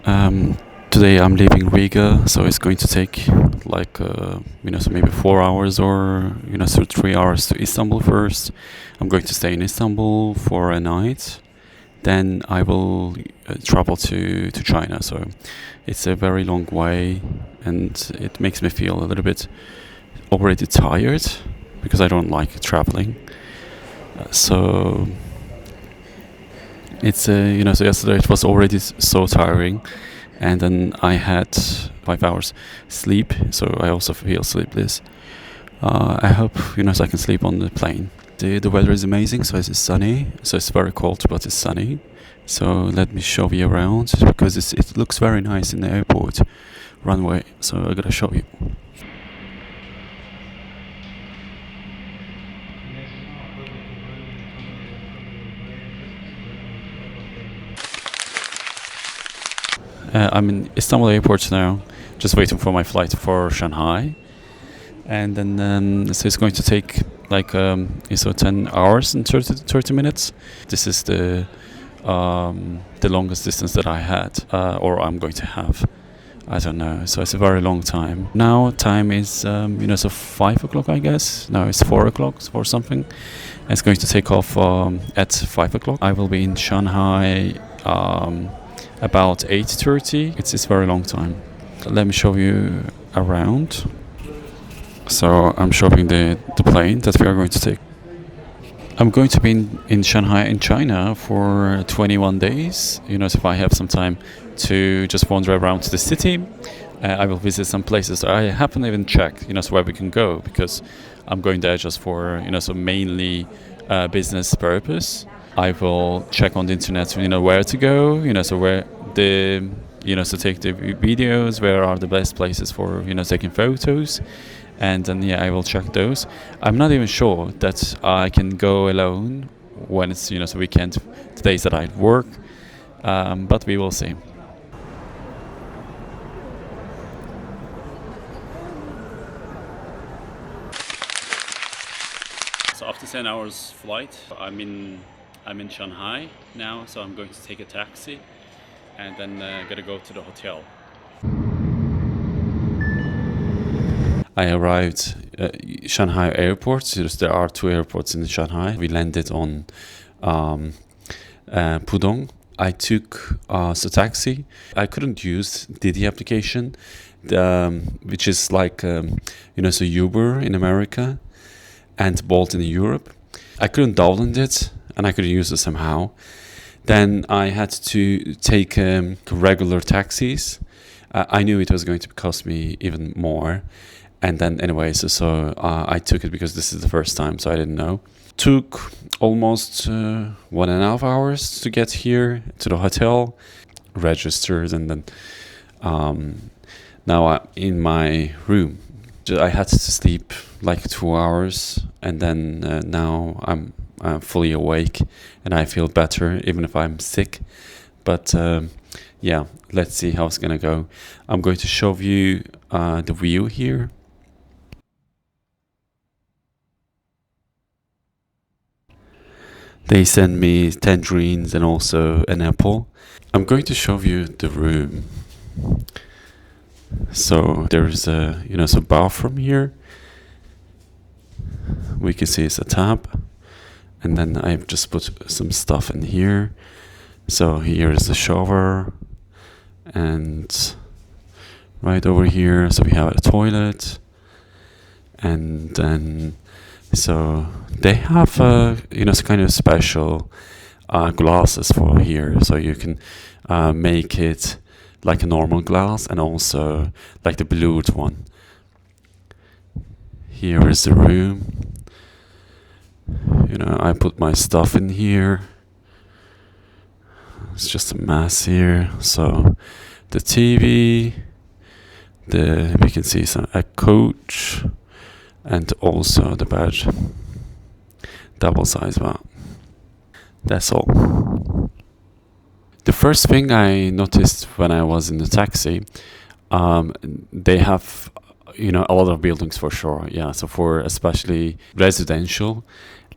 Um, Today I'm leaving Riga, so it's going to take like so maybe 4 hours or so 3 hours to Istanbul first. I'm going to stay in Istanbul for a night. Then I will travel to China. So it's a very long way, and it makes me feel a little bit already tired because I don't like traveling. So it's so yesterday it was already so tiring, and then I had 5 hours sleep, so I also feel sleepless. I hope so I can sleep on the plane. The weather is amazing, so it's sunny, so it's very cold but it's sunny. So let me show you around because it looks very nice in the airport runway. So I gotta show you. I'm in Istanbul airport now, just waiting for my flight for Shanghai, and then so it's going to take like 10 hours and 30 minutes. This is the longest distance that I had, or I'm going to have. I don't know. So it's a very long time. Now time is so 5 o'clock, I guess. No, it's 4 o'clock or something. It's going to take off at 5 o'clock. I will be in Shanghai about 8:30. It's a very long time. Let me show you around. So I'm showing the plane that we are going to take. I'm going to be in Shanghai in China for 21 days. So if I have some time to just wander around the city, I will visit some places. I haven't even checked, so where we can go because I'm going there just for, so mainly business purpose. I will check on the internet, where to go, so where the, so take the videos, where are the best places for, taking photos. And then I will check those. I'm not even sure that I can go alone when it's so weekend, the days that I work, but we will see. So after 10 hours flight, I'm in Shanghai now, so I'm going to take a taxi and then gotta go to the hotel. I arrived at Shanghai airport. There are two airports in Shanghai. We landed on Pudong. I took a taxi. I couldn't use Didi application, which is like so Uber in America and Bolt in Europe. I couldn't download it, and I couldn't use it somehow. Then I had to take regular taxis. I knew it was going to cost me even more. And then anyway, so I took it because this is the first time, so I didn't know. Took almost 1.5 hours to get here to the hotel, registered, and then now I'm in my room. I had to sleep like 2 hours, and then now I'm fully awake, and I feel better even if I'm sick. But yeah, let's see how it's gonna go. I'm going to show you the view here. They sent me tangerines and also an apple. I'm going to show you the room. So there's a so bathroom here. We can see it's a tap, and then I've just put some stuff in here. So here is the shower, and right over here, so we have a toilet, and then so they have some kind of special glasses for here, so you can make it like a normal glass and also like the blued one. Here is the room. I put my stuff in here. It's just a mess here. So the TV, we can see a coach, and also the bed, double size bed. That's all. The first thing I noticed when I was in the taxi, they have a lot of buildings for sure. Yeah, so for especially residential,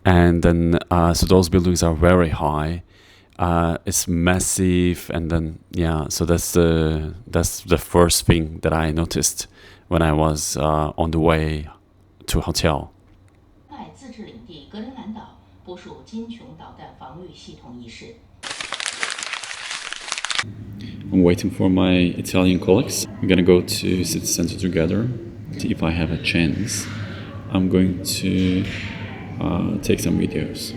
and then so those buildings are very high, It's massive, and then yeah. So that's the first thing that I noticed when I was on the way to hotel. 外自治领地格陵兰岛部署金琼导弹防御系统一事。I'm waiting for my Italian colleagues. We're gonna go to city center together. If I have a chance, I'm going to take some videos.